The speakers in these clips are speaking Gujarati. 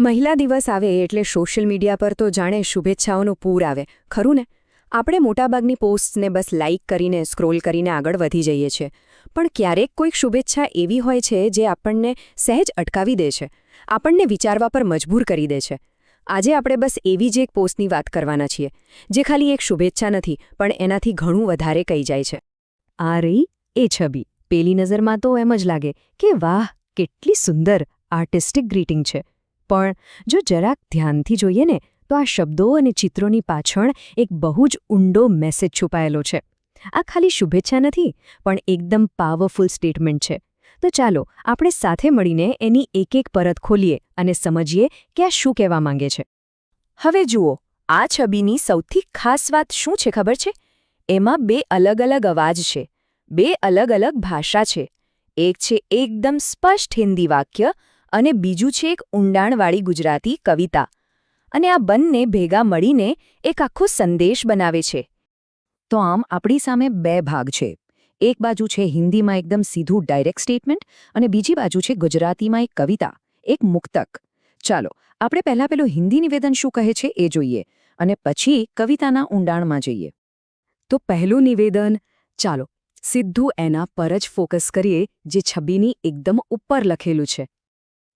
મહિલા દિવસ આવે એટલે સોશિયલ મીડિયા પર તો જાણે શુભેચ્છાઓનું પૂર આવે, ખરું ને? આપણે મોટાભાગની પોસ્ટ્સને બસ લાઇક કરીને સ્ક્રોલ કરીને આગળ વધી જઈએ છીએ. પણ ક્યારેક કોઈક શુભેચ્છા એવી હોય છે જે આપણને સહેજ અટકાવી દે છે, આપણને વિચારવા પર મજબૂર કરી દે છે. આજે આપણે બસ એવી જ એક પોસ્ટની વાત કરવાના છીએ, જે ખાલી એક શુભેચ્છા નથી, પણ એનાથી ઘણું વધારે કહી જાય છે. આ રહી એ છબી. પેલી નજરમાં તો એમ જ લાગે કે વાહ, કેટલી સુંદર આર્ટિસ્ટિક ગ્રીટિંગ છે. પણ જો જરાક ધ્યાનથી જોઈએ ને તો આ શબ્દો અને ચિત્રોની પાછળ એક બહુ જ ઊંડો મેસેજ છુપાયેલો છે. આ ખાલી શુભેચ્છા નથી, પણ એકદમ પાવરફુલ સ્ટેટમેન્ટ છે. તો ચાલો આપણે સાથે મળીને એની એક એક પરત ખોલીએ અને સમજીએ કે આ શું કહેવા માંગે છે. હવે જુઓ, આ છબીની સૌથી ખાસ વાત શું છે ખબર છે? એમાં બે અલગ અલગ અવાજ છે, બે અલગ અલગ ભાષા છે. એક છે એકદમ સ્પષ્ટ હિન્દી વાક્ય અને બીજું છે એક ઊંડાણવાળી ગુજરાતી કવિતા. અને આ બંને ભેગા મળીને એક આખો સંદેશ બનાવે છે. તો આમ આપણી સામે બે ભાગ છે. એક બાજુ છે હિન્દીમાં એકદમ સીધું ડાયરેક્ટ સ્ટેટમેન્ટ અને બીજી બાજુ છે ગુજરાતીમાં એક કવિતા, એક મુક્તક. ચાલો આપણે પહેલાં પેલું હિન્દી નિવેદન શું કહે છે એ જોઈએ અને પછી કવિતાના ઊંડાણમાં જઈએ. તો પહેલું નિવેદન, ચાલો સીધું એના પર જ ફોકસ કરીએ, જે છબીની એકદમ ઉપર લખેલું છે.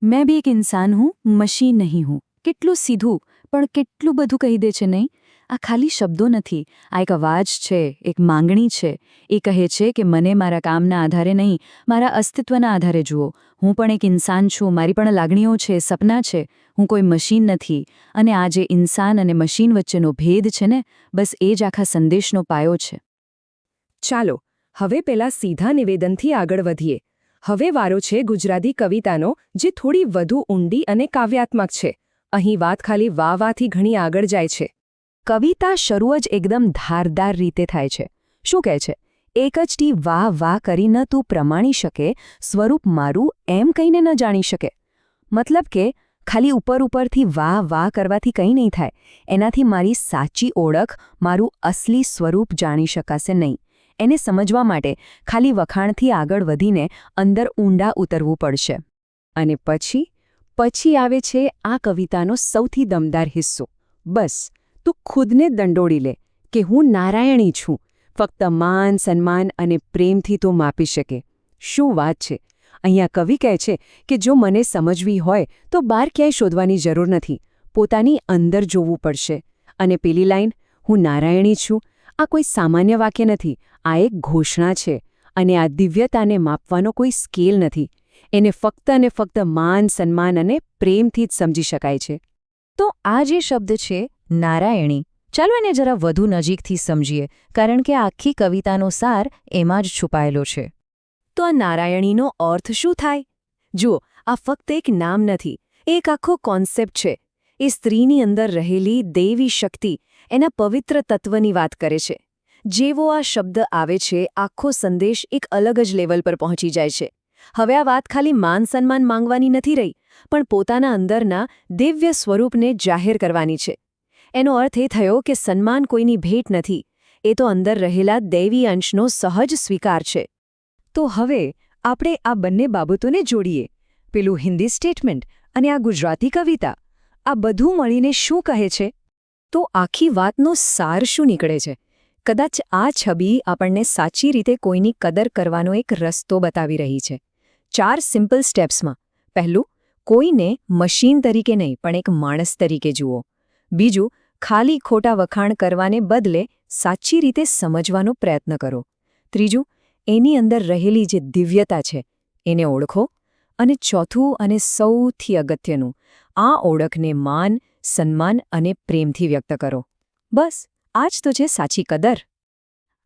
મેં ભી એક ઇન્સાન હું, મશીન નહીં હું. કેટલું સીધું, પણ કેટલું બધું કહી દે છે નહીં? આ ખાલી શબ્દો નથી, આ એક અવાજ છે, એક માંગણી છે. એ કહે છે કે મને મારા કામના આધારે નહીં, મારા અસ્તિત્વના આધારે જુઓ. હું પણ એક ઇન્સાન છું, મારી પણ લાગણીઓ છે, સપના છે. હું કોઈ મશીન નથી. અને આ જે ઇન્સાન અને મશીન વચ્ચેનો ભેદ છે ને, બસ એ જ આખા સંદેશનો પાયો છે. ચાલો હવે પેલા સીધા નિવેદનથી આગળ વધીએ. હવે વારો છે ગુજરાતી કવિતાનો, જે થોડી વધુ ઊંડી અને કાવ્યાત્મક છે. અહીં વાત ખાલી વાહવાથી ઘણી આગળ જાય છે. કવિતા શરૂ જ એકદમ ધારદાર રીતે થાય છે. શું કહે છે? એક જ ટી વાહ વાહ કરી ન તું પ્રમાણી શકે, સ્વરૂપ મારું એમ કહીને ન જાણી શકે. મતલબ કે ખાલી ઉપરથી વાહ વાહ કરવાથી કંઈ નહીં થાય. એનાથી મારી સાચી ઓળખ, મારું અસલી સ્વરૂપ જાણી શકાશે નહીં. એને સમજવા માટે ખાલી વખાણથી આગળ વધીને અંદર ઊંડા ઉતરવું પડશે. અને પછી આવે છે આ કવિતાનો સૌથી દમદાર હિસ્સો. બસ તું ખુદને દંડોળી લે કે હું નારાયણી છું, ફક્ત માન સન્માન અને પ્રેમથી તો માપી શકે. શું વાત છે! અહીંયા કવિ કહે છે કે જો મને સમજવી હોય તો બહાર ક્યાંય શોધવાની જરૂર નથી, પોતાની અંદર જોવું પડશે. અને પેલી લાઈન, હું નારાયણી છું, આ કોઈ સામાન્ય વાક્ય નથી, આ એક ઘોષણા છે. અને આ દિવ્યતાને માપવાનો કોઈ સ્કેલ નથી. એને ફક્ત અને ફક્ત માન સન્માન અને પ્રેમથી જ સમજી શકાય છે. તો આ જે શબ્દ છે નારાયણી, ચાલો એને જરા વધુ નજીકથી સમજીએ, કારણ કે આખી કવિતાનો સાર એમાં જ છુપાયેલો છે. તો આ નારાયણીનો અર્થ શું થાય? જુઓ, આ ફક્ત એક નામ નથી, એક આખો કોન્સેપ્ટ છે. એ સ્ત્રીની અંદર રહેલી દૈવી શક્તિ, એના પવિત્ર તત્વની વાત કરે છે. જેવો આ શબ્દ આવે છે, આખો સંદેશ એક અલગ જ લેવલ પર પહોંચી જાય છે. હવે આ વાત ખાલી માન સન્માન માંગવાની નથી રહી, પણ પોતાના અંદરના દિવ્ય સ્વરૂપને જાહેર કરવાની છે. એનો અર્થ એ થયો કે સન્માન કોઈની ભેટ નથી, એ તો અંદર રહેલા દૈવી અંશનો સહજ સ્વીકાર છે. તો હવે આપણે આ બંને બાબતોને જોડીએ, પેલું હિન્દી સ્ટેટમેન્ટ અને આ ગુજરાતી કવિતા. આ બધું મળીને શું કહે છે? તો આખી વાતનો સાર શું નીકળે છે? કદાચ આ છબી આપણને સાચી રીતે કોઈની કદર કરવાનો એક રસ્તો બતાવી રહી છે. 4 સિમ્પલ સ્ટેપ્સમાં. પહેલું, કોઈને મશીન તરીકે નહીં, પણ એક માણસ તરીકે જુઓ. બીજું, ખાલી ખોટા વખાણ કરવાને બદલે સાચી રીતે સમજવાનો પ્રયત્ન કરો. ત્રીજું, એની અંદર રહેલી જે દિવ્યતા છે એને ઓળખો. અને ચોથું અને સૌથી અગત્યનું, આ ઓળખને માન, સન્માન અને પ્રેમથી વ્યક્ત કરો. બસ આ જ તો છે સાચી કદર.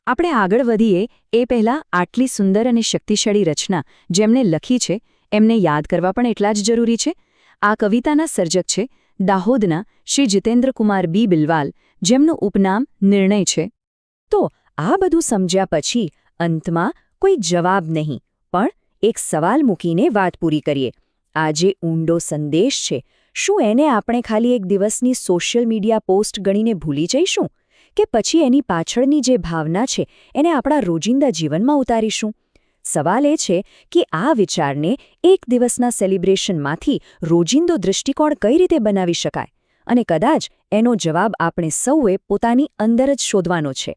આપણે આગળ વધીએ એ પહેલાં આટલી સુંદર અને શક્તિશાળી રચના જેમણે લખી છે એમને યાદ કરવા પણ એટલા જ જરૂરી છે. આ કવિતાના સર્જક છે દાહોદના શ્રી જીતેન્દ્રકુમાર બી બિલવાલ, જેમનું ઉપનામ નિર્ણય છે. તો આ બધું સમજ્યા પછી અંતમાં કોઈ જવાબ નહીં, પણ એક સવાલ મૂકીને વાત પૂરી કરીએ. આ જે ઊંડો સંદેશ છે, શું એને આપણે ખાલી એક દિવસની સોશિયલ મીડિયા પોસ્ટ ગણીને ભૂલી જઈશું? કે પછી એની પાછળની જે ભાવના છે એને આપણા રોજિંદા જીવનમાં ઉતારીશું? સવાલ એ છે કે આ વિચારને એક દિવસના સેલિબ્રેશનમાંથી રોજિંદો દૃષ્ટિકોણ કઈ રીતે બનાવી શકાય, અને કદાચ એનો જવાબ આપણે સૌએ પોતાની અંદર જ શોધવાનો છે.